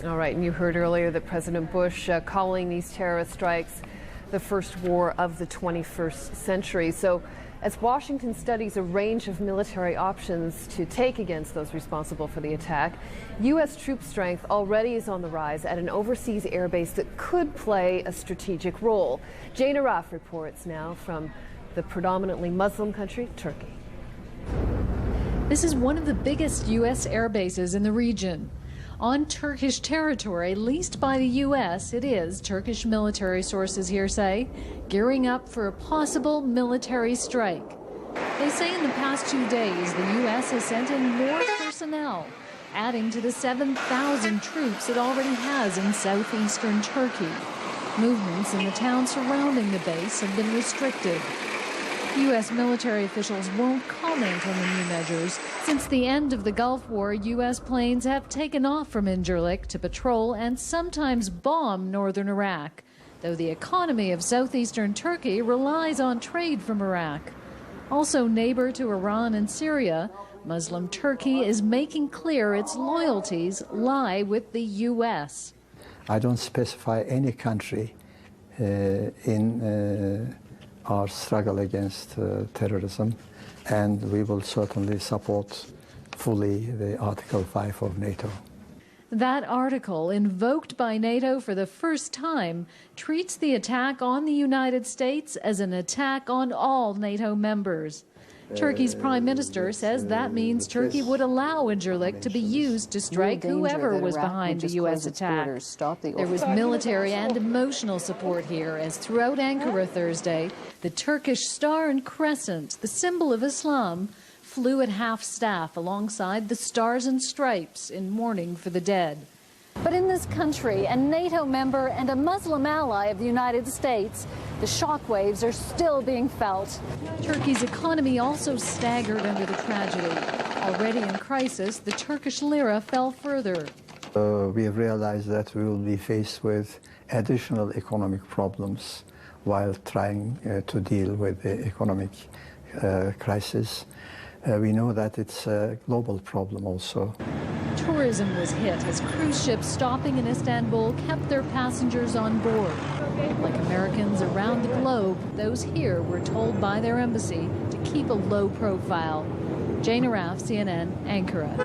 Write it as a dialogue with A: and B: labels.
A: All right, and you heard earlier that President Bush calling these terrorist strikes the first war of the 21st century. So as Washington studies a range of military options to take against those responsible for the attack, U.S. troop strength already is on the rise at an overseas airbase that could play a strategic role. Jane Araf reports now from the predominantly Muslim country, Turkey.
B: This is one of the biggest U.S. air bases in the region. On Turkish territory leased by the U.S., it is, Turkish military sources here say, gearing up for a possible military strike. They say in the past 2 days, the U.S. has sent in more personnel, adding to the 7,000 troops it already has in southeastern Turkey. Movements in the town surrounding the base have been restricted. U.S. military officials won't comment on the new measures. Since the end of the Gulf War, U.S. planes have taken off from Incirlik to patrol and sometimes bomb northern Iraq, though the economy of southeastern Turkey relies on trade from Iraq. Also neighbor to Iran and Syria, Muslim Turkey is making clear its loyalties lie with the U.S.
C: I don't specify any country in our struggle against terrorism, and we will certainly support fully the Article 5 of NATO.
B: That article, invoked by NATO for the first time, treats the attack on the United States as an attack on all NATO members. Turkey's prime minister says that means Turkey would allow Incirlik to be used to strike whoever was behind the U.S. attack. There was military and emotional support here, as throughout Ankara Thursday, the Turkish Star and Crescent, the symbol of Islam, flew at half-staff alongside the Stars and Stripes in mourning for the dead. But in this country, a NATO member and a Muslim ally of the United States, the shockwaves are still being felt. Turkey's economy also staggered under the tragedy. Already in crisis, the Turkish lira fell further.
C: We have realized that we will be faced with additional economic problems while trying to deal with the economic crisis. We know that it's a global problem also.
B: Tourism was hit as cruise ships stopping in Istanbul kept their passengers on board. Like Americans around the globe, those here were told by their embassy to keep a low profile. Jane Araf, CNN, Ankara.